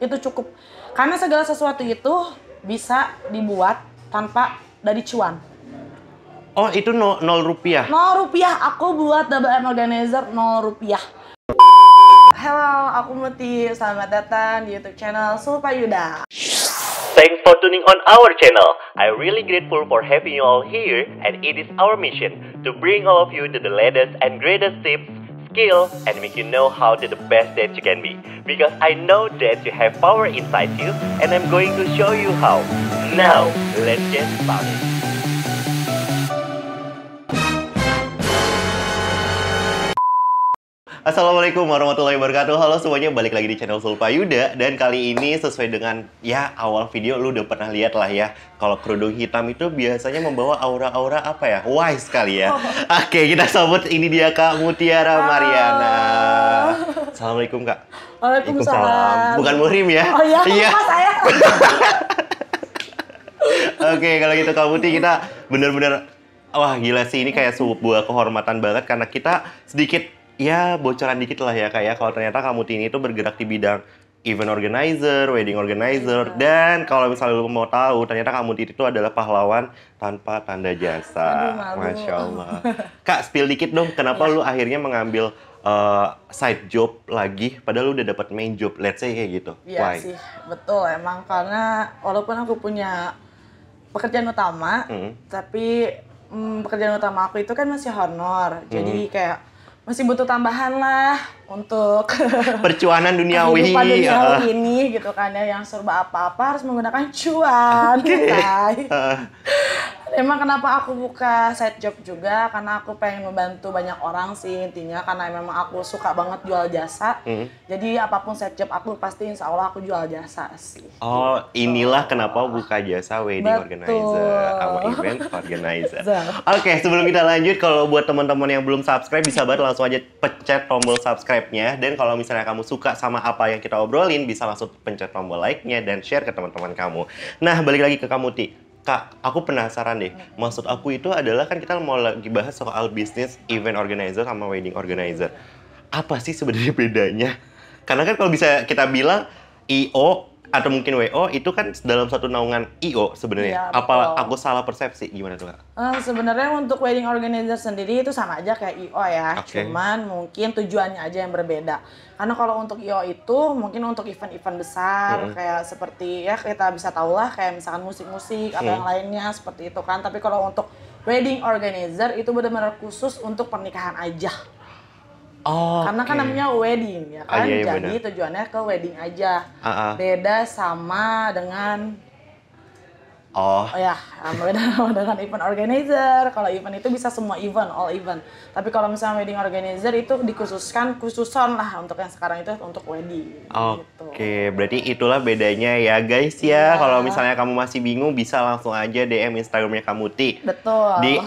Itu cukup. Karena segala sesuatu itu bisa dibuat tanpa dari cuan. Oh, itu nol rupiah? 0 rupiah, aku buat double M organizer 0 rupiah. Halo, aku Muti. Selamat datang di YouTube channel Sulpa Yuda. Thanks for tuning on our channel. I'm really grateful for having you all here, and it is our mission to bring all of you to the latest and greatest tips, skill, and make you know how to the best that you can be. Because I know that you have power inside you, and I'm going to show you how. Now, let's get started. Assalamualaikum warahmatullahi wabarakatuh. Halo semuanya, balik lagi di channel Sulpa Yuda. Dan kali ini sesuai dengan ya awal video lu udah pernah lihat lah ya, kalau kerudung hitam itu biasanya membawa aura-aura apa ya, wise sekali ya. Oke, kita sambut ini dia Kak Mutiara Mariana. Assalamualaikum Kak. Waalaikumsalam. Bukan Muhrim ya? Oh iya, iya. saya. Oke, kalau gitu Kak Muti, kita bener-bener wah gila sih, ini kayak sebuah kehormatan banget karena kita sedikit ya bocoran dikit lah ya kayak kalau ternyata kamu ini tuh bergerak di bidang event organizer, wedding organizer, dan kalau misalnya lu mau tahu ternyata kamu itu adalah pahlawan tanpa tanda jasa. Aduh, Masya Allah. Kak, spill dikit dong, kenapa lu akhirnya mengambil side job lagi padahal lu udah dapat main job, let's say kayak gitu. Iya sih, betul emang karena walaupun aku punya pekerjaan utama, tapi pekerjaan utama aku itu kan masih honor, jadi kayak masih butuh tambahan lah untuk percuanan duniawi. kehidupan duniawi ini gitu kan ya, yang serba apa-apa harus menggunakan cuan. Emang kenapa aku buka side job juga, karena aku pengen membantu banyak orang sih intinya, karena memang aku suka banget jual jasa. Jadi apapun side job aku pasti insya Allah aku jual jasa sih. Oh, inilah kenapa buka jasa wedding organizer sama event organizer. Oke, sebelum kita lanjut, kalau buat teman-teman yang belum subscribe bisa banget langsung aja pencet tombol subscribe-nya, dan kalau misalnya kamu suka sama apa yang kita obrolin bisa langsung pencet tombol like-nya dan share ke teman-teman kamu. Nah, balik lagi ke kamu Ti. Kak, aku penasaran deh. Maksud aku itu adalah kan kita mau lagi bahas soal bisnis event organizer sama wedding organizer. Apa sih sebenarnya bedanya? Karena kan kalau bisa kita bilang IO atau mungkin WO itu kan dalam satu naungan IO sebenarnya. Ya, apa aku salah persepsi? Gimana tuh Kak? Sebenarnya untuk wedding organizer sendiri itu sama aja kayak IO ya. Cuman mungkin tujuannya aja yang berbeda. Karena kalau untuk IO itu mungkin untuk event-event besar kayak seperti ya kita bisa tahu lah kayak misalkan musik-musik atau yang lainnya seperti itu kan. Tapi kalau untuk wedding organizer itu benar-benar khusus untuk pernikahan aja. Oh, karena kan namanya wedding ya kan, iya, jadi bener. tujuannya ke wedding aja. Beda sama dengan beda dengan event organizer. Kalau event itu bisa semua event, all event. Tapi kalau misalnya wedding organizer itu khususan lah untuk yang sekarang itu untuk wedding. Oke, berarti itulah bedanya ya guys ya. Kalau misalnya kamu masih bingung bisa langsung aja DM Instagramnya Kamu Ti. Betul. Di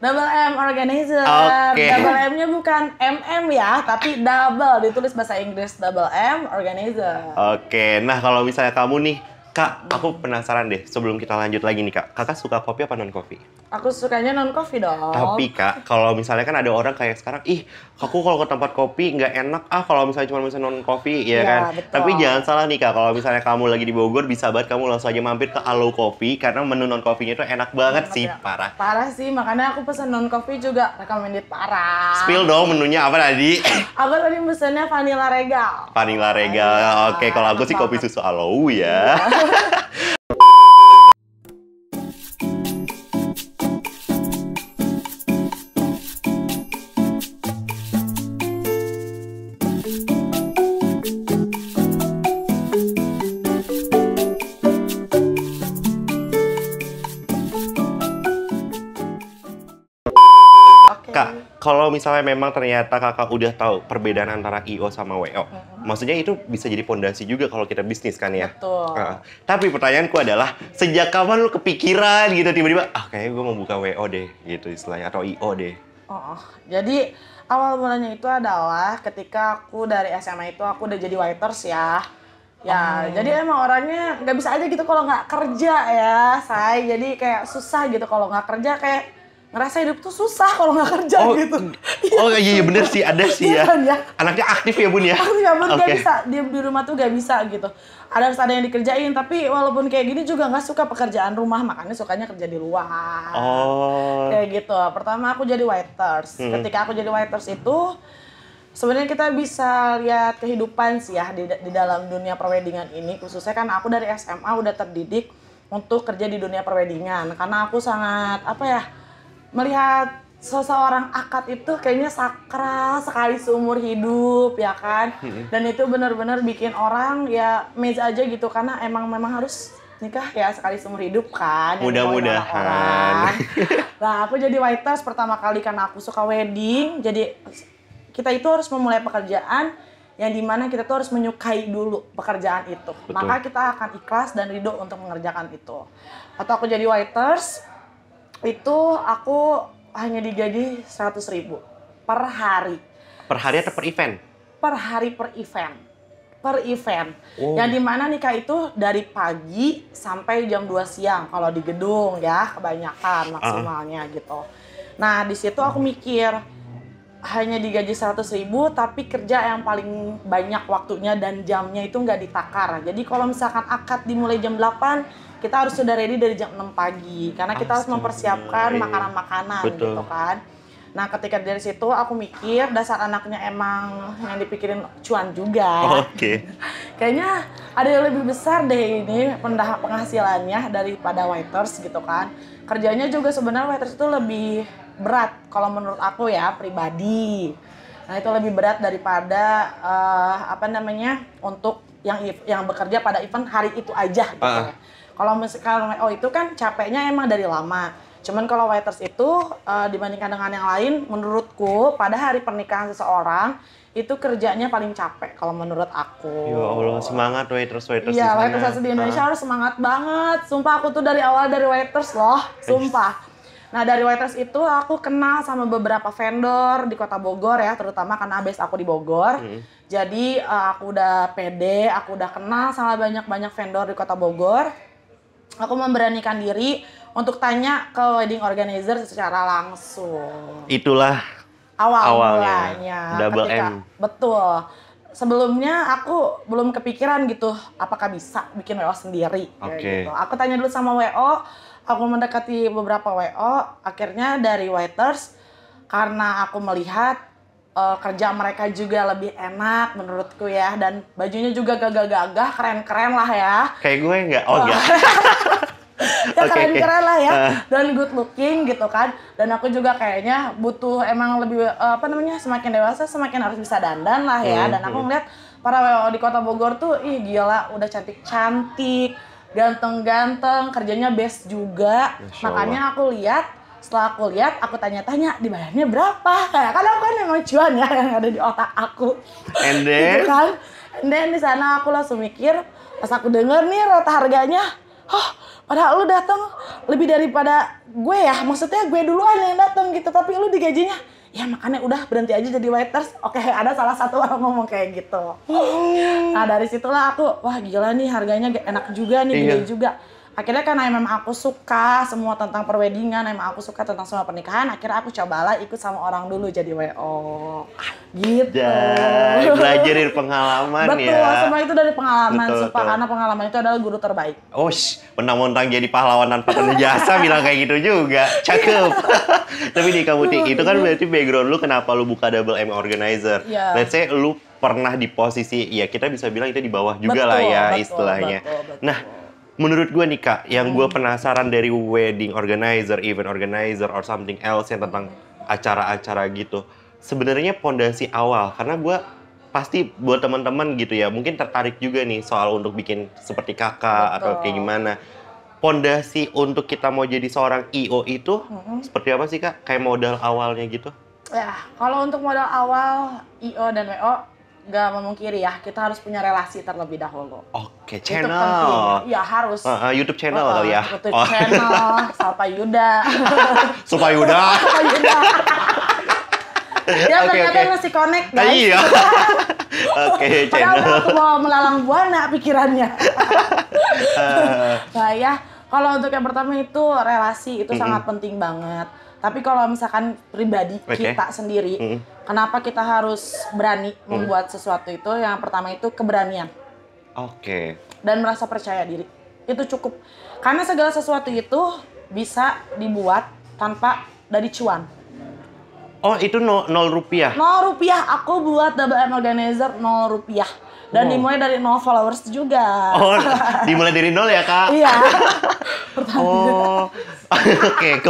Double M Organizer. Oke. Double M-nya bukan MM ya, tapi double, ditulis bahasa Inggris Double M Organizer. Oke, nah kalau misalnya kamu nih, Kak, aku penasaran deh sebelum kita lanjut lagi nih Kak. Kakak suka kopi apa non kopi? Aku sukanya non coffee dong. Tapi Kak, kalau misalnya kan ada orang kayak sekarang, ih, aku kalau ke tempat kopi nggak enak kalau misalnya cuma misalnya non coffee, ya kan? Betul. Tapi jangan salah nih Kak, kalau misalnya kamu lagi di Bogor, bisa banget kamu langsung aja mampir ke Alo Coffee karena menu non coffee-nya itu enak banget sih, parah. Parah sih, makanya aku pesan non coffee juga recommended parah. Spill dong menunya apa tadi? Aku tadi pesannya vanilla regal. Vanilla regal. Oke, kalau aku sih kopi susu aloe ya. Kak, kalau misalnya memang ternyata kakak udah tahu perbedaan antara IO sama WO, maksudnya itu bisa jadi fondasi juga kalau kita bisnis kan ya? Betul. Tapi pertanyaanku adalah, sejak kapan lu kepikiran gitu tiba-tiba, kayaknya gue mau buka WO deh gitu istilahnya, atau IO deh? Jadi awal mulanya itu adalah ketika aku dari SMA itu aku udah jadi waiters ya. Jadi emang orangnya nggak bisa aja gitu kalau nggak kerja ya, say. Jadi kayak susah gitu kalau nggak kerja kayak ngerasa hidup tuh susah kalau nggak kerja gitu. Oh iya bener sih, ada sih ya. Kan, ya. Anaknya aktif ya Bun ya? Aktif ya Bun, gak bisa, diam di rumah tuh gak bisa gitu. Harus ada yang dikerjain, tapi walaupun kayak gini juga nggak suka pekerjaan rumah, makanya sukanya kerja di luar. Kayak gitu. Pertama aku jadi waiters. Ketika aku jadi waiters itu, sebenarnya kita bisa lihat kehidupan sih ya di dalam dunia perwedingan ini. Khususnya kan aku dari SMA udah terdidik untuk kerja di dunia perwedingan. Karena aku sangat, melihat seseorang akad itu kayaknya sakral sekali seumur hidup ya kan. Dan itu benar-benar bikin orang ya amazed aja gitu, karena memang harus nikah ya sekali seumur hidup kan. Mudah-mudahan. Nah aku jadi waiters pertama kali karena aku suka wedding. Jadi kita itu harus memulai pekerjaan yang dimana kita tuh harus menyukai dulu pekerjaan itu. Betul. Maka kita akan ikhlas dan ridho untuk mengerjakan itu. Atau aku jadi waiters, itu aku hanya digaji 100.000 per hari. Per hari atau per event? Per hari per event. Per event. Yang dimana nikah itu dari pagi sampai jam 2 siang kalau di gedung ya, kebanyakan maksimalnya gitu. Nah di situ aku mikir, hanya digaji 100.000 tapi kerja yang paling banyak waktunya dan jamnya itu nggak ditakar. Jadi kalau misalkan akad dimulai jam 8, kita harus sudah ready dari jam 6 pagi. Karena kita harus mempersiapkan makanan-makanan gitu kan. Nah ketika dari situ aku mikir, dasar anaknya emang yang dipikirin cuan juga. Kayaknya ada yang lebih besar deh ini penghasilannya daripada waiters gitu kan. Kerjanya juga sebenarnya waiters itu lebih berat kalau menurut aku ya pribadi. Nah itu lebih berat daripada untuk yang bekerja pada event hari itu aja gitu ya. Kalau WO itu kan capeknya emang dari lama. Cuman kalau waiters itu dibandingkan dengan yang lain, menurutku pada hari pernikahan seseorang itu kerjanya paling capek kalau menurut aku. Ya Allah, semangat waiters di sana. Iya, waiters di Indonesia harus semangat banget. Sumpah aku tuh dari awal dari waiters loh, sumpah. Nah dari waiters itu aku kenal sama beberapa vendor di Kota Bogor ya, terutama karena base aku di Bogor. Jadi aku udah pede, aku udah kenal sama banyak vendor di Kota Bogor. Aku memberanikan diri untuk tanya ke wedding organizer secara langsung. Itulah awalnya. Double M. Betul. Sebelumnya aku belum kepikiran gitu, apakah bisa bikin WO sendiri. Gitu. Aku tanya dulu sama WO, aku mendekati beberapa WO, akhirnya dari waiters, karena aku melihat kerja mereka juga lebih enak menurutku ya, dan bajunya juga gagah-gagah, keren-keren lah ya. Kayak gue nggak? Oh enggak. Ya keren-keren lah ya, dan good looking gitu kan. Dan aku juga kayaknya butuh emang lebih semakin dewasa semakin harus bisa dandan lah ya. Dan aku ngeliat para WO di Kota Bogor tuh, ih gila, udah cantik-cantik, ganteng-ganteng, kerjanya best juga. Makanya setelah aku lihat, aku tanya-tanya dibayarnya berapa. Kan aku kan emang cuan ya yang ada di otak aku. And then? Gitu kan. And then di sana aku langsung mikir, pas aku denger nih rata harganya, padahal lu datang lebih daripada gue ya. Maksudnya gue duluan yang datang gitu, tapi lu digajinya. Ya makanya udah berhenti aja jadi waiters. Oke, ada salah satu orang ngomong kayak gitu. Nah dari situlah aku, wah gila nih harganya enak juga nih, gede juga. Akhirnya karena memang aku suka semua tentang perweddingan, memang aku suka tentang semua pernikahan, akhirnya aku cobalah ikut sama orang dulu jadi WO. Gitu. Belajar dari pengalaman. Betul, semua itu dari pengalaman. Karena pengalaman itu adalah guru terbaik. Mentang-mentang jadi pahlawan tanpa tanda jasa bilang kayak gitu juga. Cakep. Tapi nih kamu Tik, itu kan berarti background lu kenapa lu buka Double M Organizer. Let's say lu pernah di posisi, ya kita bisa bilang itu di bawah juga lah ya istilahnya. Betul. Nah, menurut gue nih Kak, yang gue penasaran dari wedding organizer, event organizer, or something else yang tentang acara-acara gitu. Sebenarnya pondasi awal, karena gue pasti buat teman-teman gitu ya, mungkin tertarik juga nih soal untuk bikin seperti kakak atau kayak gimana. Pondasi untuk kita mau jadi seorang IO itu seperti apa sih Kak? Kayak modal awalnya gitu? Ya, kalau untuk modal awal IO dan WO, nggak memungkiri ya, kita harus punya relasi terlebih dahulu. Oke, channel. Iya harus. YouTube channel kali ya. YouTube channel, Salpayuda. Supayuda. Ya ternyata masih connect guys. Iya. Oke, channel. Padahal aku mau melalang buana pikirannya. Nah ya, kalau untuk yang pertama itu relasi itu sangat penting banget. Tapi kalau misalkan pribadi kita sendiri, kenapa kita harus berani membuat sesuatu itu? Yang pertama itu keberanian. Dan merasa percaya diri. Itu cukup. Karena segala sesuatu itu bisa dibuat tanpa dari cuan. Oh, itu 0 rupiah? 0 rupiah. Aku buat double M organizer 0 rupiah. Dan dimulai dari 0 followers juga. Oh, dimulai dari 0 ya, Kak? Iya. Oke,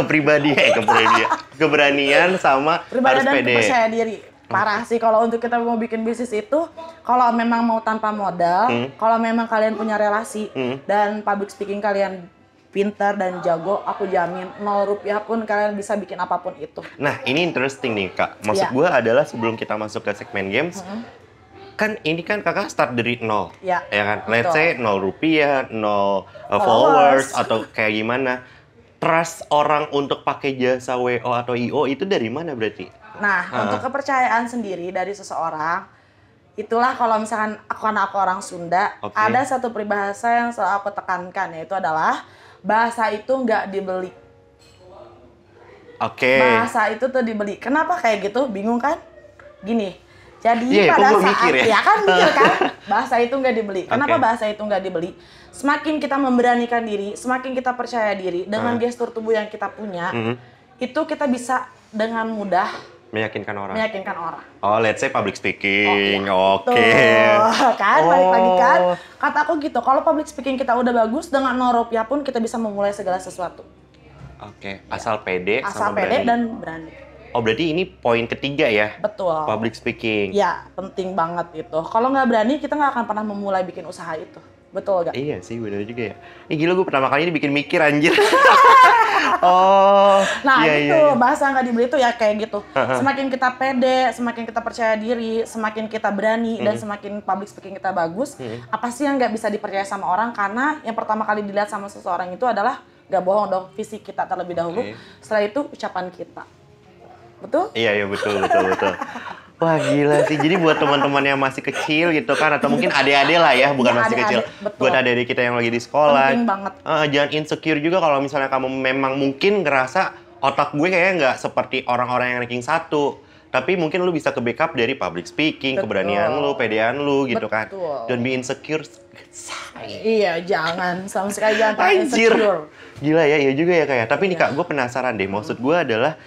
keberanian sama harus pede. Percaya diri. Parah sih kalau untuk kita mau bikin bisnis itu, kalau memang mau tanpa modal, kalau memang kalian punya relasi, dan public speaking kalian pintar dan jago, aku jamin 0 rupiah pun kalian bisa bikin apapun itu. Nah, ini interesting nih, Kak. Maksud gue adalah sebelum kita masuk ke segmen games, kan ini kan Kakak start dari 0. Ya kan? Let's say 0 rupiah, 0 followers, atau kayak gimana. Trust orang untuk pakai jasa WO atau IO itu dari mana berarti? Nah, untuk kepercayaan sendiri dari seseorang, itulah kalau misalkan aku orang Sunda, ada satu peribahasa yang selalu aku tekankan, yaitu adalah bahasa itu nggak dibeli. Bahasa itu tuh dibeli. Kenapa kayak gitu? Bingung kan? Gini, jadi pada saat mikir kan, bahasa itu nggak dibeli. Kenapa bahasa itu nggak dibeli? Semakin kita memberanikan diri, semakin kita percaya diri dengan gestur tubuh yang kita punya, itu kita bisa dengan mudah meyakinkan orang. Oh, let's say public speaking. Kan, balik lagi kan. Kata aku gitu, kalau public speaking kita udah bagus, dengan 0 rupiah pun kita bisa memulai segala sesuatu. Asal pede sama berani. Dan berani. Oh, berarti ini poin ketiga ya? Betul. Public speaking. Ya, penting banget itu. Kalau nggak berani, kita nggak akan pernah memulai bikin usaha itu. Betul gak? Iya sih, benar juga ya. Ini gila, gue pertama kali ini bikin mikir anjir. Bahasa nggak dibeli itu ya kayak gitu. Semakin kita pede, semakin kita percaya diri, semakin kita berani, dan semakin public speaking kita bagus, apa sih yang nggak bisa dipercaya sama orang? Karena yang pertama kali dilihat sama seseorang itu adalah, nggak bohong dong, fisik kita terlebih dahulu. Setelah itu ucapan kita. Betul? Iya, betul. Wah, gila sih. Jadi buat teman-teman yang masih kecil gitu kan, atau mungkin adik-adik lah ya, bukan masih kecil. Buat adik-adik kita yang lagi di sekolah. Penting banget. Jangan insecure juga kalau misalnya kamu memang mungkin ngerasa otak gue kayaknya nggak seperti orang-orang yang ranking 1. Tapi mungkin lu bisa ke backup dari public speaking, keberanian lu, pedean lu gitu kan. Don't be insecure. Iya, jangan. Sama sekali jangan insecure. Gila ya, iya juga ya kayak. Tapi nih Kak, gue penasaran deh. Maksud gue adalah,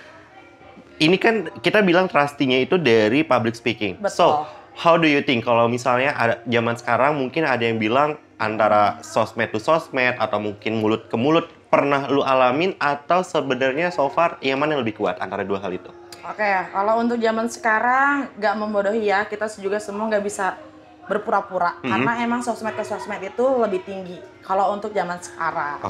ini kan kita bilang trusting-nya itu dari public speaking. So, how do you think kalau misalnya ada zaman sekarang mungkin ada yang bilang antara sosmed to sosmed atau mungkin mulut ke mulut, pernah lu alamin atau sebenarnya so far yang mana yang lebih kuat antara dua hal itu? Kalau untuk zaman sekarang nggak membodohi ya, kita juga semua nggak bisa berpura-pura karena emang sosmed ke sosmed itu lebih tinggi kalau untuk zaman sekarang.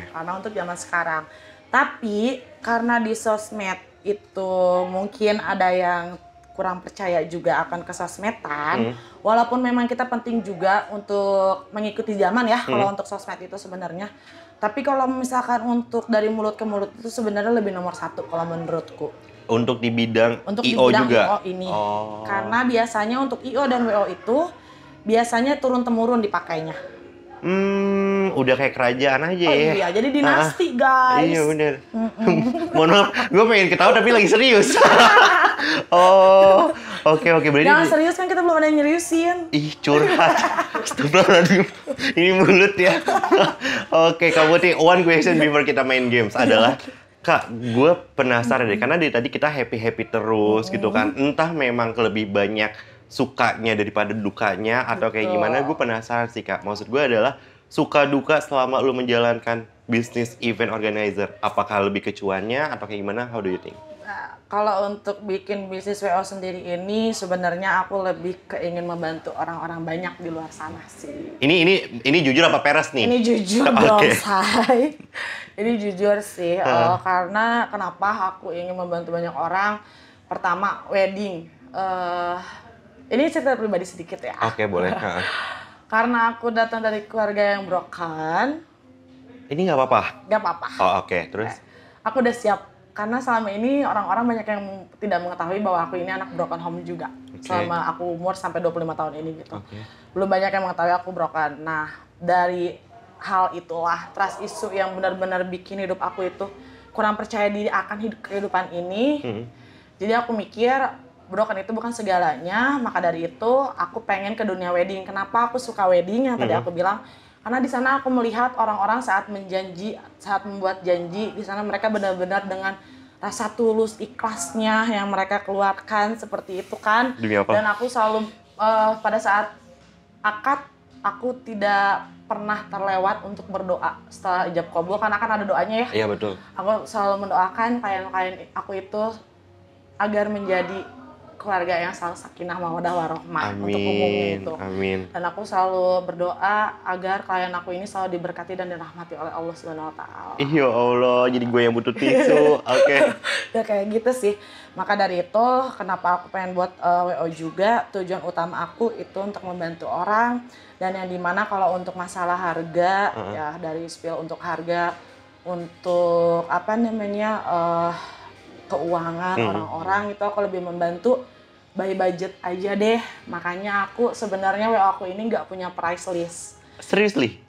Karena untuk zaman sekarang. Tapi karena di sosmed itu mungkin ada yang kurang percaya juga akan kesosmedan, walaupun memang kita penting juga untuk mengikuti zaman ya kalau untuk sosmed itu sebenarnya. Tapi kalau misalkan untuk dari mulut ke mulut itu sebenarnya lebih nomor 1 kalau menurutku. Untuk di bidang IO juga? IO ini. Karena biasanya untuk IO dan WO itu biasanya turun-temurun dipakainya. Udah kayak kerajaan aja ya. Iya, jadi dinasti guys. Iya bener. Mohon maaf, gue pengen ketawa tapi lagi serius. Oke, berarti. Jangan serius kan, kita belum ada yang nyeriusin. Ih, curhat. Astagfirullahaladzim. Ini mulut ya. Oke, kamu nih, one question before kita main games adalah, Kak, gue penasaran deh, karena dari tadi kita happy terus gitu kan. Entah memang lebih banyak sukanya daripada dukanya atau kayak gimana, gue penasaran sih Kak. Maksud gue adalah suka duka selama lu menjalankan bisnis event organizer. Apakah lebih kecuannya atau kayak gimana? How do you think? Nah, kalau untuk bikin bisnis WO sendiri ini sebenarnya aku lebih keingin membantu orang-orang banyak di luar sana sih. Ini jujur apa peres nih? Ini jujur dong, say. Ini jujur sih. Karena kenapa aku ingin membantu banyak orang? Pertama, wedding. Ini cerita pribadi sedikit ya. Oke, boleh. Karena aku datang dari keluarga yang broken. Ini nggak apa-apa? Nggak apa-apa. Oke. Terus? Aku udah siap. Karena selama ini orang-orang banyak yang tidak mengetahui bahwa aku ini anak broken home juga. Selama aku umur sampai 25 tahun ini gitu. Belum banyak yang mengetahui aku broken. Nah, dari hal itulah, trust issue yang benar-benar bikin hidup aku itu kurang percaya diri akan kehidupan ini. Jadi aku mikir broken itu bukan segalanya, maka dari itu aku pengen ke dunia wedding. Kenapa aku suka wedding yang tadi aku bilang? Karena di sana aku melihat orang-orang saat membuat janji, di sana mereka benar-benar dengan rasa tulus, ikhlasnya yang mereka keluarkan seperti itu kan. Dan aku selalu pada saat akad, aku tidak pernah terlewat untuk berdoa setelah ijab qabul, karena kan ada doanya ya. Iya betul. Aku selalu mendoakan klien-klien aku itu agar menjadi keluarga yang selalu sakinah mawaddah warahmah untuk umumnya itu. Amin. Dan aku selalu berdoa agar klien aku ini selalu diberkati dan dirahmati oleh Allah Subhanahu wa taala. Ya Allah, jadi gue yang butuh tisu. Oke. Ya kayak gitu sih. Maka dari itu kenapa aku pengen buat WO juga, tujuan utama aku itu untuk membantu orang, dan yang dimana kalau untuk masalah harga ya dari spill untuk harga, untuk apa namanya keuangan orang-orang itu aku lebih membantu by budget aja deh. Makanya aku sebenarnya WO aku ini nggak punya price list. Seriously.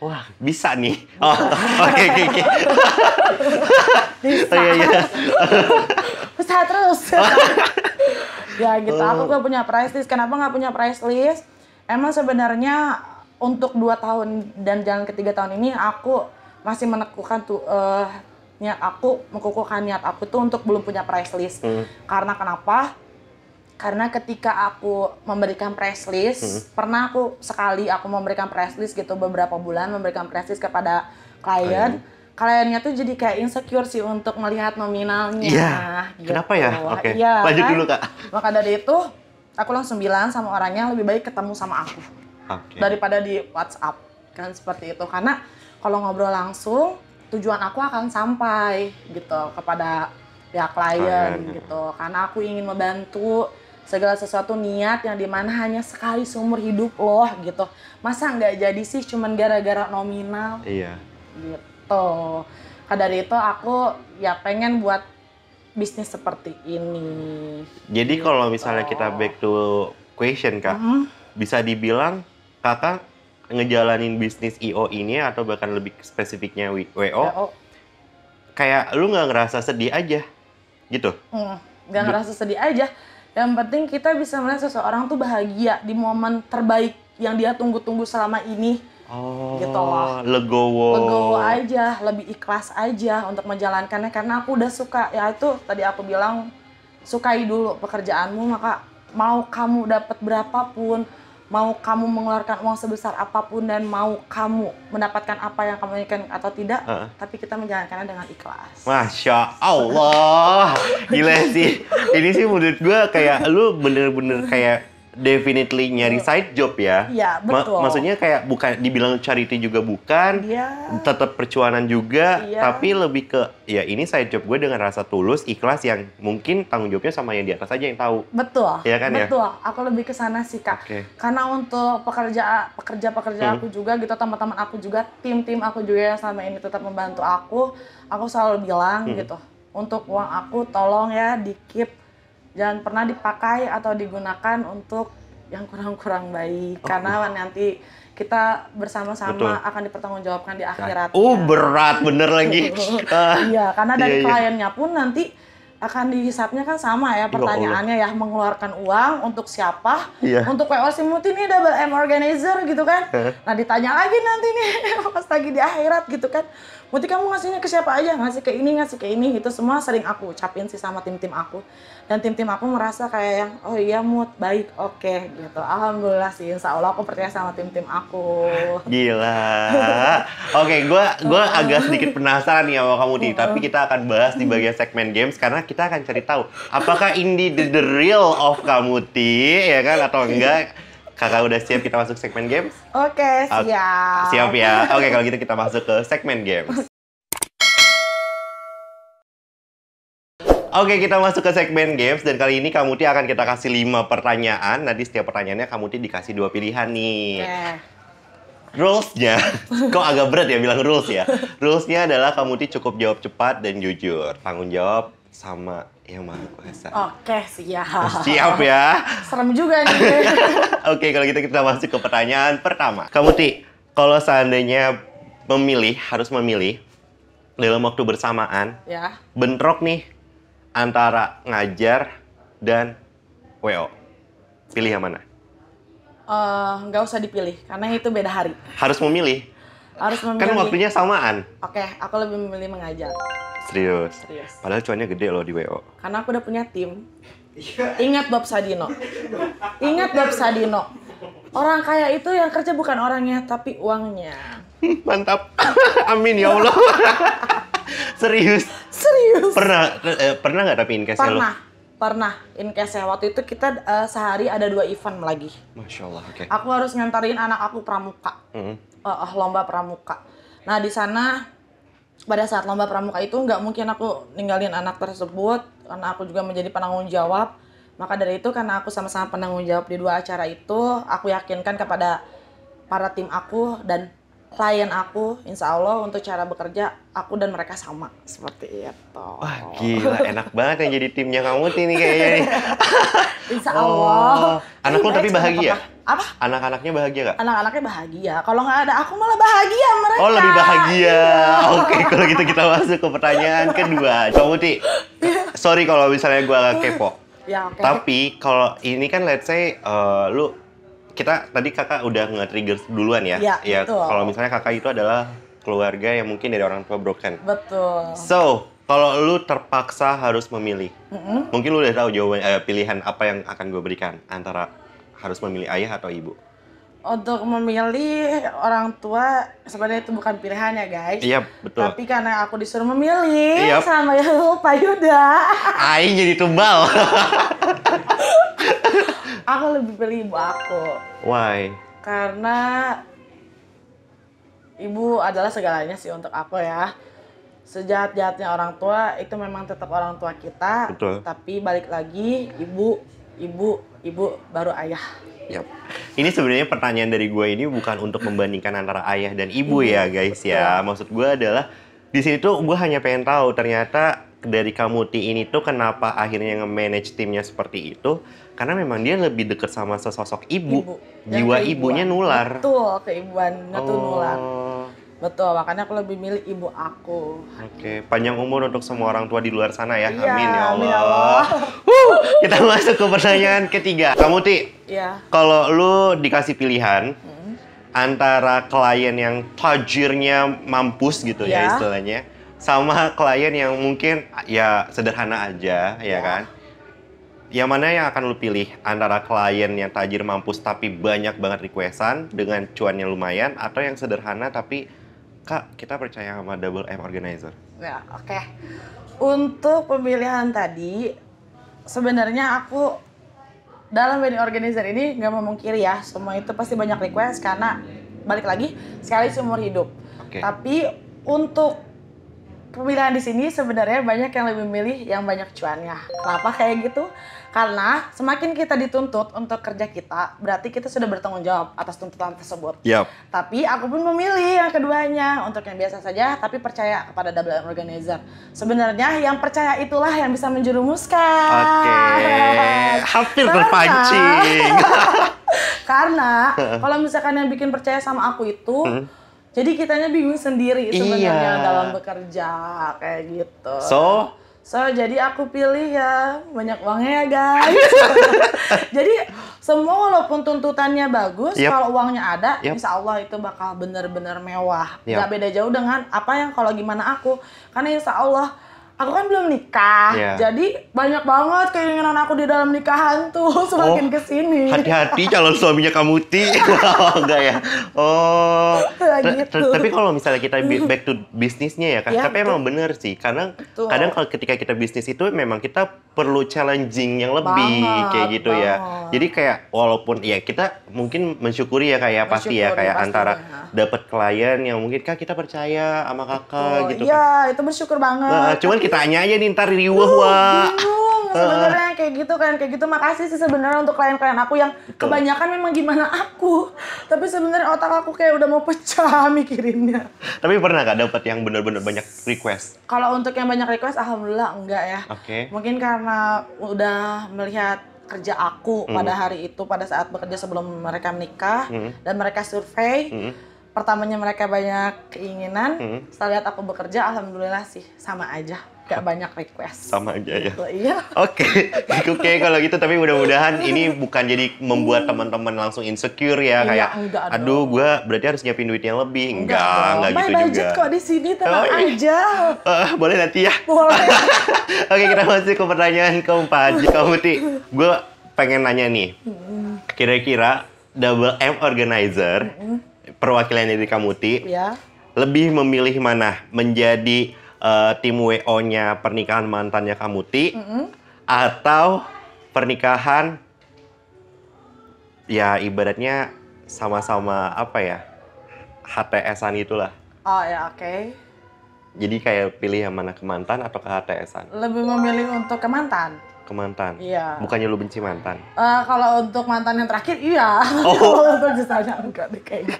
Wah, bisa nih. Oh, oke. Bisa. Bisa terus. Ya gitu, aku nggak punya price list. Kenapa nggak punya price list? Emang sebenarnya untuk 2 tahun dan jalan ke 3 tahun ini aku masih menekukan niat aku tuh untuk belum punya price list. Karena kenapa? Karena ketika aku memberikan price list, pernah aku sekali memberikan price list gitu beberapa bulan, memberikan price list kepada klien. Kliennya tuh jadi kayak insecure sih untuk melihat nominalnya. Iya. Gitu. Kenapa ya? Oke. Ya, lanjut kan? dulu Kak. Maka dari itu aku langsung bilang sama orangnya lebih baik ketemu sama aku daripada di WhatsApp kan, seperti itu. Karena kalau ngobrol langsung tujuan aku akan sampai gitu kepada pihak klien gitu. Karena aku ingin membantu segala sesuatu, niat yang dimana hanya sekali seumur hidup loh gitu. Masa nggak jadi sih cuman gara-gara nominal? Iya. Gitu. Karena dari itu aku ya pengen buat bisnis seperti ini. Jadi gitu. kalau misalnya kita back to question Kak, bisa dibilang Kakak ngejalanin bisnis IO ini atau bahkan lebih spesifiknya WO, kayak lu nggak ngerasa sedih aja gitu? Nggak ngerasa sedih aja. Yang penting kita bisa melihat seseorang tuh bahagia di momen terbaik yang dia tunggu-tunggu selama ini. Gitu loh. Legowo aja, lebih ikhlas aja untuk menjalankannya. Karena aku udah suka, ya itu tadi aku bilang, sukai dulu pekerjaanmu, maka mau kamu dapat berapapun, mau kamu mengeluarkan uang sebesar apapun, dan mau kamu mendapatkan apa yang kamu inginkan atau tidak, tapi kita menjalankannya dengan ikhlas. Masya Allah, gila sih. Ini sih menurut gue kayak lu bener-bener kayak definitely nyari side job ya. Iya, betul. Maksudnya kayak bukan dibilang charity juga bukan, tetap percuanan juga, tapi lebih ke ya ini side job gue dengan rasa tulus, ikhlas, yang mungkin tanggung jawabnya sama yang di atas aja yang tahu. Betul. Ya kan betul. Ya? Aku lebih ke sana sih Kak. Karena untuk pekerja aku juga gitu, teman-teman aku juga, tim aku juga yang selama ini tetap membantu aku selalu bilang gitu, untuk uang aku tolong ya di-keep. Jangan pernah dipakai atau digunakan untuk yang kurang-kurang baik. Karena nanti kita bersama-sama akan dipertanggungjawabkan di akhirat. Berat bener lagi. Iya, karena dari kliennya pun nanti akan dihisapnya kan sama ya pertanyaannya ya, mengeluarkan uang untuk siapa? Untuk WO si Muti nih double M organizer gitu kan. Nah ditanya lagi nanti nih pas lagi di akhirat gitu kan. Muti kamu ngasihnya ke siapa aja? Ngasih ke ini, itu semua sering aku ucapin sih sama tim-tim aku. Dan tim-tim aku merasa kayak yang, oh iya Mut, baik, oke gitu. Alhamdulillah sih, insya Allah aku percaya sama tim-tim aku. Gila. Oke, gue agak sedikit penasaran nih sama kamu Ti, tapi kita akan bahas di bagian segmen games karena kita akan cari tahu apakah ini the real of kamu Ti, ya kan, atau enggak. Kakak udah siap kita masuk segmen games? Oke, siap. Siap ya. Oke, kalau gitu kita masuk ke segmen games. Oke, kita masuk ke segmen games dan kali ini Kamuti akan kita kasih 5 pertanyaan. Nanti setiap pertanyaannya Kamuti dikasih 2 pilihan nih. Rules-nya, kok agak berat ya bilang rules ya. Rules-nya adalah Kamuti cukup jawab cepat dan jujur. Tanggung jawab sama Yang Maha Kuasa. Oke, siap. Siap ya. Serem juga nih. Oke, kalau gitu kita masuk ke pertanyaan pertama. Kamuti, kalau seandainya harus memilih dalam waktu bersamaan, Ya. bentrok nih antara ngajar dan WO. Pilih yang mana? Nggak usah dipilih, karena itu beda hari. Harus memilih. Harus memilih. Kan waktunya samaan. Oke, aku lebih memilih mengajar. Serius. Serius. Padahal cuannya gede loh di WO. Karena aku udah punya tim. Ingat Bob Sadino. Ingat Bob Sadino. Orang kaya itu yang kerja bukan orangnya, tapi uangnya. Mantap. Amin ya Allah. Serius. Serius. Pernah nggak tapi in case lo? Pernah. In case waktu itu kita sehari ada 2 event lagi. Masya Allah, oke. Aku harus ngantarin anak aku pramuka. Lomba pramuka. Nah, di sana pada saat lomba pramuka itu nggak mungkin aku ninggalin anak tersebut karena aku juga menjadi penanggung jawab. Maka dari itu karena aku sama-sama penanggung jawab di 2 acara itu, aku yakinkan kepada para tim aku dan klien aku, insya Allah untuk cara bekerja aku dan mereka sama seperti itu. Wah gila, enak banget yang jadi timnya kamu nih kayaknya nih. Insya Allah. Anak lo tapi bahagia? Apa? Anak-anaknya bahagia nggak? Anak-anaknya bahagia. Kalau nggak ada aku malah bahagia mereka. Oh lebih bahagia. Oke, kalau gitu kita masuk ke pertanyaan kedua. Kamu Ti, sorry kalau misalnya gue agak kepo. Ya, oke. Tapi kalau ini kan let's say kita tadi kakak udah nge-trigger duluan ya. Iya, betul. Kalau misalnya kakak itu adalah keluarga yang mungkin dari orang tua broken. Betul. So, kalau lu terpaksa harus memilih, mungkin lu udah tahu jawaban pilihan apa yang akan gue berikan antara harus memilih ayah atau ibu. Untuk memilih orang tua sebenarnya itu bukan pilihan ya guys. Iya, betul. Tapi karena aku disuruh memilih Yap. sama Pak Yuda. Aing jadi tumbal. Aku lebih pilih ibu aku. Why? Karena ibu adalah segalanya sih untuk aku ya. Sejahat-jahatnya orang tua itu memang tetap orang tua kita. Betul. Tapi balik lagi ibu baru ayah. Yap. Ini sebenarnya pertanyaan dari gue ini bukan untuk membandingkan antara ayah dan ibu ya guys ya. Maksud gue adalah di sini tuh gue hanya pengen tahu ternyata dari Kamuti ini tuh kenapa akhirnya nge-manage timnya seperti itu. Karena memang dia lebih deket sama sesosok ibu. Jiwa ibunya nular. Betul, keibuannya tuh nular. Oh. Betul, makanya aku lebih milih ibu aku. Oke, panjang umur untuk semua orang tua di luar sana ya. Iya, Amin ya Allah. amin ya Allah. Kita masuk ke pertanyaan ketiga. Kamu Ti, Iya. kalau lu dikasih pilihan antara klien yang tajirnya mampus gitu ya istilahnya, sama klien yang mungkin ya sederhana aja, ya kan? Yang mana yang akan lu pilih antara klien yang tajir mampus tapi banyak banget requestan dengan cuannya lumayan, atau yang sederhana tapi Kak, kita percaya sama Double M Organizer? Ya, oke. Untuk pemilihan tadi, sebenarnya aku dalam wedding organizer ini nggak memungkiri ya, semua itu pasti banyak request karena balik lagi sekali seumur hidup. Oke. Tapi untuk pemilihan di sini sebenarnya banyak yang lebih milih yang banyak cuannya. Kenapa kayak gitu? Karena semakin kita dituntut untuk kerja kita, berarti kita sudah bertanggung jawab atas tuntutan tersebut. Yap. Tapi aku pun memilih yang keduanya untuk yang biasa saja, tapi percaya kepada Double M Organizer. Sebenarnya yang percaya itulah yang bisa menjerumuskan. Oke, hampir terpancing. Karena kalau misalkan yang bikin percaya sama aku itu, jadi kitanya bingung sendiri sebenarnya dalam bekerja kayak gitu. So, jadi aku pilih ya banyak uangnya ya guys. Jadi semua walaupun tuntutannya bagus, kalau uangnya ada, insya Allah itu bakal benar-benar mewah. Gak beda jauh dengan apa yang kalau gimana aku. Karena insya Allah aku kan belum nikah, jadi banyak banget keinginan aku di dalam nikahan tuh semakin kesini. Hati-hati calon suaminya Kamuti. Wow, enggak ya? Oh, gitu. Tapi kalau misalnya kita back to bisnisnya ya kan, tapi emang bener sih. Karena kadang kalau ketika kita bisnis itu memang kita perlu challenging yang lebih kayak gitu ya. Jadi kayak walaupun ya kita mungkin mensyukuri ya kayak pasti ya kayak antara dapat klien yang mungkin Kak kita percaya sama kakak gitu. Iya, itu bersyukur banget. Cuman kitanya aja nih ntar riwah wah. Sebenarnya kayak gitu. Makasih sih sebenarnya untuk klien-klien aku yang kebanyakan memang gimana aku. Tapi sebenarnya otak aku kayak udah mau pecah mikirinnya. Tapi pernah nggak dapat yang benar-benar banyak request? Kalau untuk yang banyak request, alhamdulillah enggak ya. Mungkin karena udah melihat kerja aku pada hari itu, pada saat bekerja sebelum mereka menikah dan mereka survei. pertamanya mereka banyak keinginan, setelah lihat aku bekerja, alhamdulillah sih sama aja. Gak banyak request. Sama aja ya? Iya. Oke, kalau gitu. Tapi mudah-mudahan ini bukan jadi membuat teman-teman langsung insecure ya. Iya, kayak, aduh gue berarti harus nyiapin duit yang lebih. Enggak gitu juga. budget kok di sini, tenang aja. Boleh nanti ya? Boleh. Oke, kita masuk ke pertanyaan keempat. Kamu Ti, gue pengen nanya nih. Kira-kira Double M Organizer, perwakilan dari kamu Ti, lebih memilih mana? Menjadi tim WO-nya pernikahan mantannya kamu Ti, atau pernikahan ya ibaratnya sama-sama apa ya, HTS-an itulah. Oh ya, oke. Jadi kayak pilih yang mana, ke mantan atau ke HTS-an? Lebih memilih untuk ke mantan. Ke mantan? Iya. Bukannya lu benci mantan? Kalau untuk mantan yang terakhir, iya. Kalau untuk sisanya enggak deh kayaknya.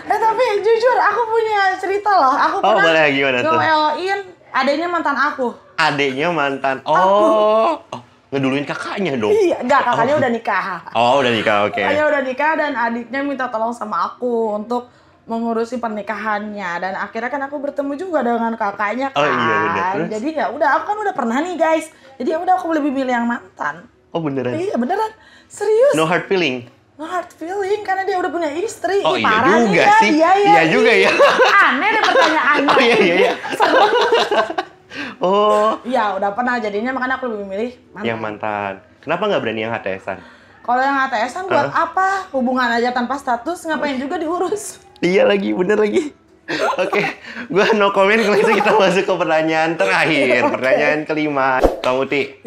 Tapi jujur, aku punya cerita loh. Aku pernah nge-WO-in adeknya mantan aku. Adeknya mantan? Oh, ngeduluin kakaknya dong? Iya, enggak, kakaknya udah nikah. Oh, udah nikah, oke. Kakaknya udah nikah dan adiknya minta tolong sama aku untuk mengurusi pernikahannya. Dan akhirnya kan aku bertemu juga dengan kakaknya kan. Oh iya, bener. Jadi ya udah, aku kan udah pernah nih guys. Jadi ya udah, aku lebih milih yang mantan. Oh beneran? Iya beneran, serius. No hard feeling? No hard feeling, karena dia udah punya istri. Oh iya parah juga nih, sih. Iya juga ya. Aneh deh pertanyaannya. Oh iya. Oh. Iya, udah pernah, jadinya makanya aku lebih milih mantan. Yang mantan. Kenapa nggak berani yang HTS-an? Kalau yang HTS-an buat apa? Hubungan aja tanpa status, ngapain juga diurus? Iya lagi, bener lagi. Oke, gue no comment. Kalau itu kita masuk ke pertanyaan terakhir. Pertanyaan kelima. Kamu Ti,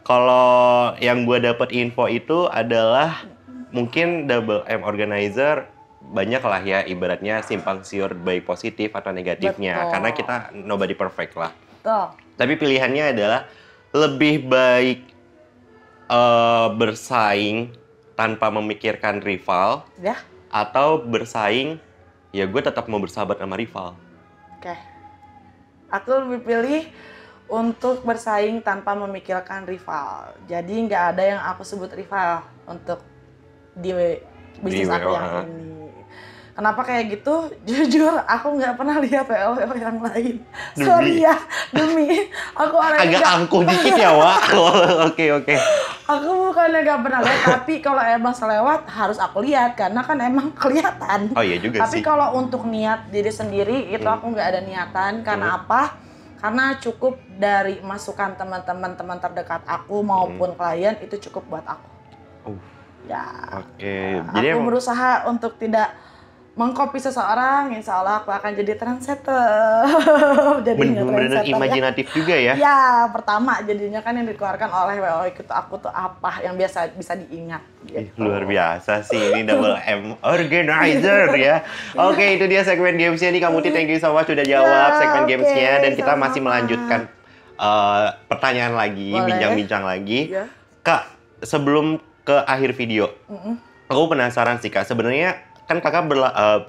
kalau yang gue dapat info itu adalah mungkin Double M Organizer banyak lah ya, ibaratnya simpang siur baik positif atau negatifnya. Betul. Karena kita nobody perfect lah. Betul. Tapi pilihannya adalah lebih baik bersaing tanpa memikirkan rival, atau bersaing ya gue tetap mau bersahabat sama rival. Oke. Aku lebih pilih untuk bersaing tanpa memikirkan rival. Jadi nggak ada yang aku sebut rival untuk di bisnis aku yang ini. Kenapa kayak gitu? Jujur, aku nggak pernah lihat WO yang lain. Sorry ya, demi aku agak angkuh dikit ya, Wak. Oke. Aku bukannya nggak pernah lihat, tapi kalau emang selewat harus aku lihat karena kan emang kelihatan. Oh iya juga tapi sih. Tapi kalau untuk niat diri sendiri itu aku nggak ada niatan. Karena apa? Karena cukup dari masukan teman terdekat aku maupun klien itu cukup buat aku. Ya. Oke. Jadi aku berusaha untuk tidak mengcopy seseorang, insya Allah aku akan jadi trendsetter. Bener-bener imajinatif juga ya? Ya, pertama jadinya kan yang dikeluarkan oleh WO itu aku tuh apa yang biasa bisa diingat. Gitu. Luar biasa sih, ini Double M Organizer ya. Oke, itu dia segmen gamesnya nih. Kamu Ti, thank you so much sudah jawab segmen gamesnya. Dan kita masih melanjutkan pertanyaan lagi, bincang-bincang lagi. Kak, sebelum ke akhir video, aku penasaran sih Kak, sebenarnya kan kakak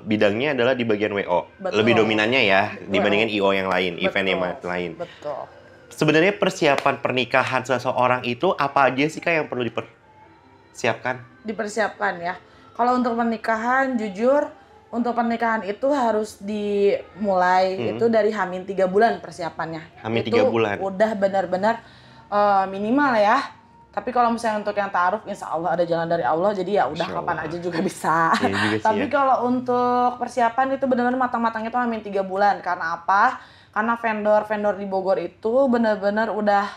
bidangnya adalah di bagian WO. Betul. Lebih dominannya ya dibandingin IO yang lain, event yang lain. Betul. Sebenarnya persiapan pernikahan seseorang itu apa aja sih Kak yang perlu dipersiapkan? Dipersiapkan ya. Kalau untuk pernikahan, jujur untuk pernikahan itu harus dimulai itu dari H-3 bulan persiapannya. H-3 bulan? Udah benar-benar minimal ya. Tapi kalau misalnya untuk yang ta'aruf, insya Allah ada jalan dari Allah, jadi ya udah kapan aja juga bisa. Tapi kalau untuk persiapan itu benar-benar matang-matangnya itu hamin 3 bulan. Karena apa? Karena vendor-vendor di Bogor itu benar-benar udah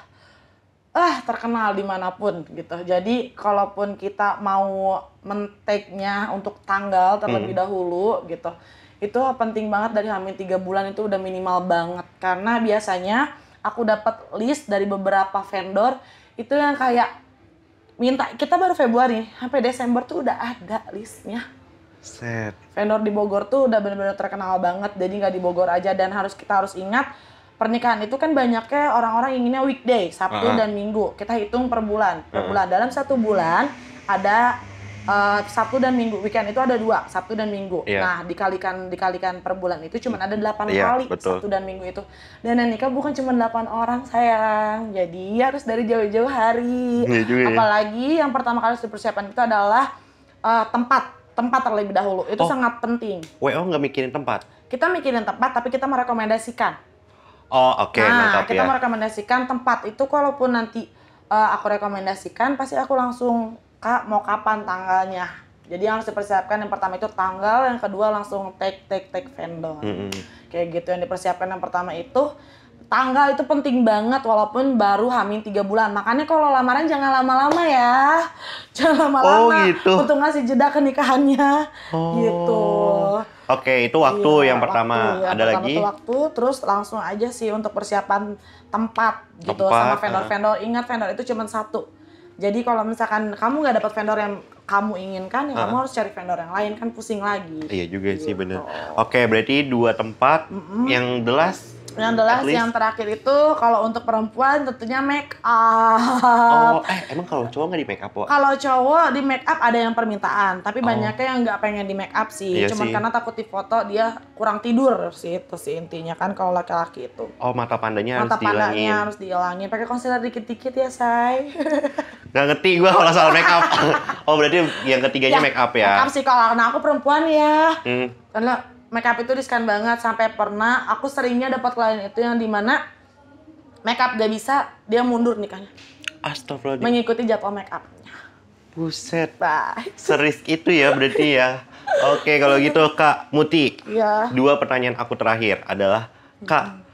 terkenal dimanapun gitu. Jadi kalaupun kita mau men-take-nya untuk tanggal terlebih dahulu gitu, itu penting banget dari hamin 3 bulan itu udah minimal banget. Karena biasanya aku dapat list dari beberapa vendor itu yang kayak minta, kita baru Februari, sampai Desember tuh udah ada listnya. Vendor di Bogor tuh udah benar-benar terkenal banget, jadi nggak di Bogor aja. Dan kita harus ingat, pernikahan itu kan banyaknya orang-orang inginnya weekday, Sabtu dan Minggu. Kita hitung per bulan. Dalam 1 bulan ada Sabtu dan Minggu, weekend itu ada 2, Sabtu dan Minggu. Nah, dikalikan per bulan itu cuma ada 8 kali, betul. Sabtu dan Minggu itu. Dan yang nikah bukan cuma 8 orang sayang, jadi harus dari jauh-jauh hari. Apalagi yang pertama kali harus dipersiapkan itu adalah tempat. tempat terlebih dahulu. Itu sangat penting. WO nggak mikirin tempat? Kita mikirin tempat, tapi kita merekomendasikan. Oke, mantap kita merekomendasikan tempat itu. Kalaupun nanti aku rekomendasikan, pasti aku langsung, Kak, mau kapan tanggalnya? Jadi yang harus dipersiapkan yang pertama itu tanggal, yang kedua langsung tag vendor. Kayak gitu yang dipersiapkan. Yang pertama itu tanggal itu penting banget walaupun baru hamil 3 bulan. Makanya kalau lamaran jangan lama-lama ya. Jangan lama-lama. Gitu. Untuk ngasih jeda ke nikahannya. Gitu. Oke, itu waktu yang pertama. Ada lagi? Waktu, terus langsung aja sih untuk persiapan tempat gitu sama vendor-vendor. Ingat vendor itu cuma satu. Jadi kalau misalkan kamu nggak dapat vendor yang kamu inginkan, ya kamu harus cari vendor yang lain, kan pusing lagi. Iya juga sih, bener. Oke, berarti 2 tempat. Yang Yang terakhir itu kalau untuk perempuan tentunya make up. Emang kalau cowok nggak di make up, Wak? Kalau cowok di make up ada yang permintaan, tapi banyaknya yang nggak pengen di make up sih. Iya Cuman sih. karena takut di foto dia kurang tidur sih, itu sih intinya kan kalau laki-laki itu. Mata pandanya Mata pandanya harus dihilangin. Pakai concealer dikit-dikit ya, say. Nggak ngerti gue kalau soal make up. Berarti yang ketiganya make up ya? Make up sih, kalau aku perempuan ya. Karena make up itu riskan banget, sampai pernah aku seringnya dapat klien itu yang dimana make up gak bisa, dia mundur nikahnya. Astagfirullahaladzim. Mengikuti jadwal make up-nya. Buset. Bye. Serius itu ya berarti ya. Oke, kalau gitu Kak Muti. Iya. 2 pertanyaan aku terakhir adalah, Kak,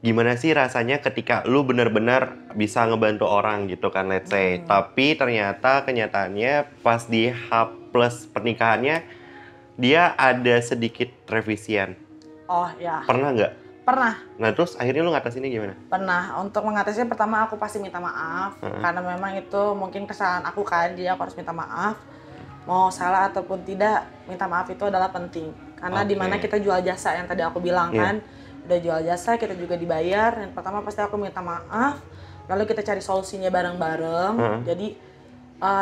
gimana sih rasanya ketika lu benar-benar bisa ngebantu orang gitu kan, let's say. Tapi ternyata kenyataannya pas di H+ pernikahannya, dia ada sedikit revisian. Oh ya. Pernah nggak? Pernah. Nah terus akhirnya lu ngatasinnya gimana? Pernah. Untuk mengatasinya pertama aku pasti minta maaf. Karena memang itu mungkin kesalahan aku kan, jadi aku harus minta maaf. Mau salah ataupun tidak, minta maaf itu adalah penting. Karena dimana kita jual jasa yang tadi aku bilang kan. Udah jual jasa, kita juga dibayar. Yang pertama pasti aku minta maaf. Lalu kita cari solusinya bareng-bareng. Jadi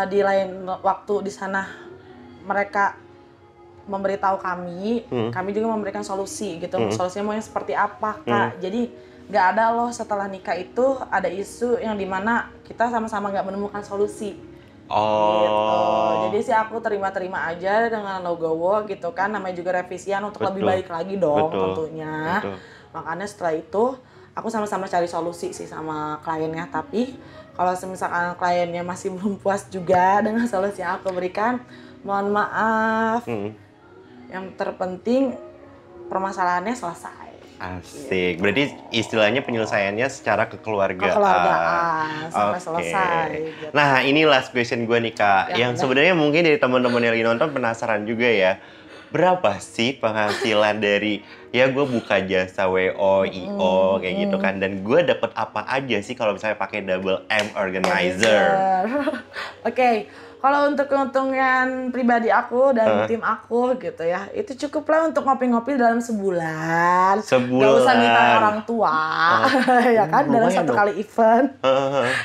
di lain waktu di sana mereka memberitahu kami juga memberikan solusi gitu. Solusinya mau yang seperti apa, Kak. Jadi nggak ada loh setelah nikah itu ada isu yang dimana kita sama-sama nggak menemukan solusi. Gitu. Jadi sih aku terima-terima aja dengan logowo gitu kan. Namanya juga revisian untuk lebih baik lagi dong tentunya. Makanya setelah itu aku sama-sama cari solusi sih sama kliennya. Tapi kalau misalkan kliennya masih belum puas juga dengan solusi yang aku berikan, mohon maaf. Yang terpenting permasalahannya selesai. Asik. Berarti istilahnya penyelesaiannya secara kekeluargaan. Sampai selesai. Gitu. Nah, ini last question gue nih, Kak. Yang sebenarnya mungkin dari teman-teman yang lagi nonton penasaran juga ya. Berapa sih penghasilan dari gue buka jasa WO, IO kayak gitu kan, dan gue dapet apa aja sih kalau misalnya pakai Double M Organizer? Oke. Kalau untuk keuntungan pribadi aku dan tim aku gitu ya, itu cukuplah untuk ngopi-ngopi dalam sebulan. Gak usah minta orang tua, ya kan, dalam 1 kali event.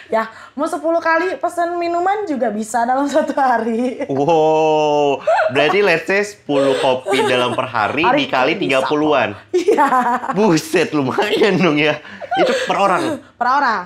Ya, mau 10 kali pesan minuman juga bisa dalam 1 hari. Wow, berarti let's say 10 kopi dalam per hari dikali 30-an. Iya. Buset, lumayan dong ya. Itu per orang? Per orang.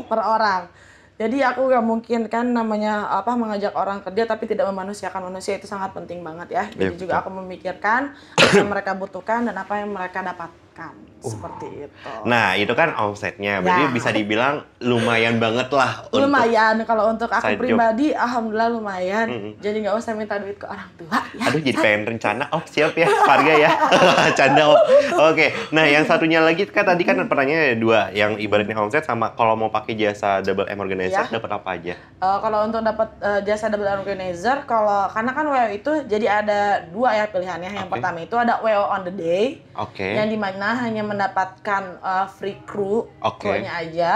Per orang. Jadi aku gak mungkin kan namanya mengajak orang kerja tapi tidak memanusiakan manusia, itu sangat penting banget ya. Jadi juga aku memikirkan apa yang mereka butuhkan dan apa yang mereka dapatkan. Seperti itu. Nah, itu kan omsetnya. Berarti bisa dibilang lumayan banget lah. Lumayan. Kalau untuk aku pribadi, alhamdulillah lumayan. Jadi nggak usah minta duit ke orang tua. Ya. Aduh, jadi pengen rencana. Siap ya, Farga ya. Canda, Oke. Nah, yang satunya lagi kan tadi kan pertanyaannya ada 2. Yang ibaratnya omset sama kalau mau pakai jasa Double M Organizer, dapat apa aja? Kalau untuk dapat jasa Double M Organizer, karena kan WO itu jadi ada 2 ya pilihannya. Yang pertama itu ada WO on the day. Yang dimana hanya mendapatkan free kru-nya aja.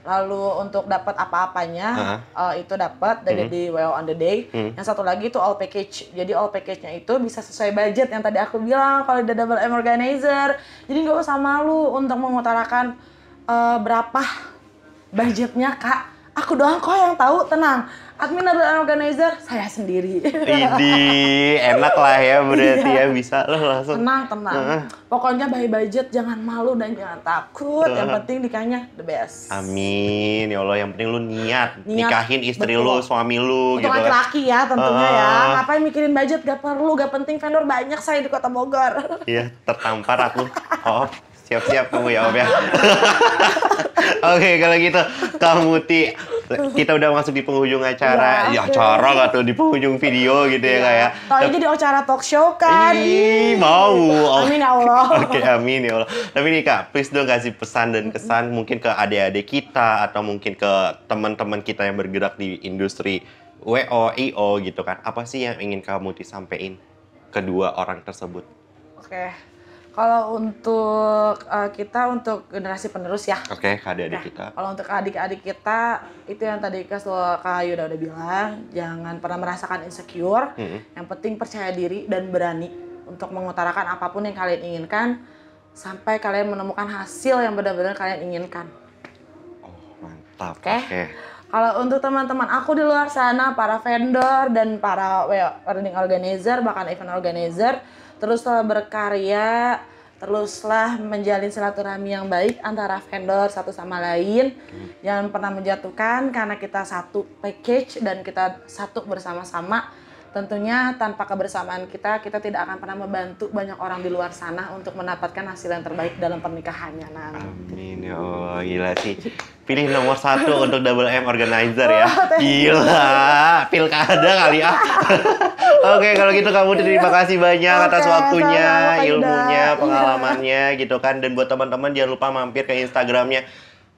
Lalu untuk dapat apa-apanya itu dapat dari di WO on the day. Yang satu lagi itu all package. Jadi all package-nya itu bisa sesuai budget yang tadi aku bilang kalau udah Double M Organizer. Jadi nggak usah malu untuk mengutarakan berapa budgetnya, Kak. Aku doang kok yang tahu, tenang. Admin dan organizer saya sendiri. Idi, enak lah ya berarti ya, bisa lo langsung. Tenang. Pokoknya by budget, jangan malu dan jangan takut. Yang penting nikahnya the best. Amin, ya Allah, yang penting lu niat nikahin istri lu, suami lu untuk gitu. Untuk laki-laki ya tentunya ya. Ngapain mikirin budget, gak perlu, gak penting, vendor banyak saya di Kota Bogor. Iya, tertampar aku. Oh, siap-siap kamu ya Om ya. Oke, kalau gitu kamu kita udah masuk di penghujung acara. Ya, acara nggak tuh di penghujung video gitu ya kayak. Tahu jadi acara talk show kan. Mau. Amin ya Allah. Oke, amin ya Allah. Tapi nih Kak, please dong kasih pesan dan kesan mungkin ke adik-adik kita atau mungkin ke teman-teman kita yang bergerak di industri WO, IO gitu kan. Apa sih yang ingin kamu disampaikan kedua orang tersebut? Oke. Kalau untuk kita, untuk generasi penerus ya. Oke, ke adik-adik kita. Kalau untuk adik-adik kita, itu yang tadi Kak Yuda udah bilang, jangan pernah merasakan insecure. Yang penting percaya diri dan berani untuk mengutarakan apapun yang kalian inginkan, sampai kalian menemukan hasil yang benar-benar kalian inginkan. Oh, mantap. Oke. Kalau untuk teman-teman aku di luar sana, para vendor dan para wedding organizer, bahkan event organizer, teruslah berkarya, teruslah menjalin silaturahmi yang baik antara vendor satu sama lain. Jangan pernah menjatuhkan, karena kita satu package dan kita satu bersama-sama. Tentunya tanpa kebersamaan kita tidak akan pernah membantu banyak orang di luar sana untuk mendapatkan hasil yang terbaik dalam pernikahannya nanti. Amin ya Allah, gila sih. Pilih nomor 1 untuk Double M Organizer ya. Gila, pilkada kali ya. Oke, kalau gitu kamu terima kasih banyak atas waktunya, ilmunya, pengalamannya gitu kan. Dan buat teman-teman jangan lupa mampir ke Instagramnya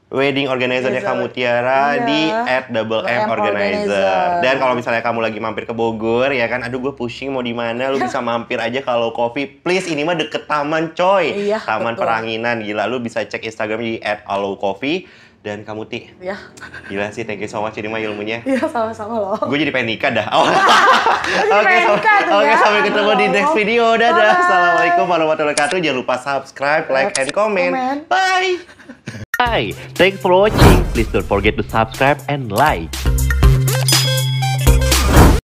wedding organizer-nya Kamu Tiara di @double-m-organizer. Dan kalau misalnya kamu lagi mampir ke Bogor ya kan, aduh gue pusing mau di mana, lu bisa mampir aja ke Allow Coffee. Please, ini mah deket taman coy. Iya, Taman betul. Peranginan, gila, lu bisa cek Instagram di @Allow Coffee. Dan kamu Iya. Gila sih, thank you so much ini mah ilmunya. Iya, sama-sama loh. Gue jadi pengen nikah dah. Oke, sampai ketemu di next video. Dadah. Assalamualaikum warahmatullahi wabarakatuh. Jangan lupa subscribe, like, and comment. Bye. Hi, thanks for watching. Please don't forget to subscribe and like.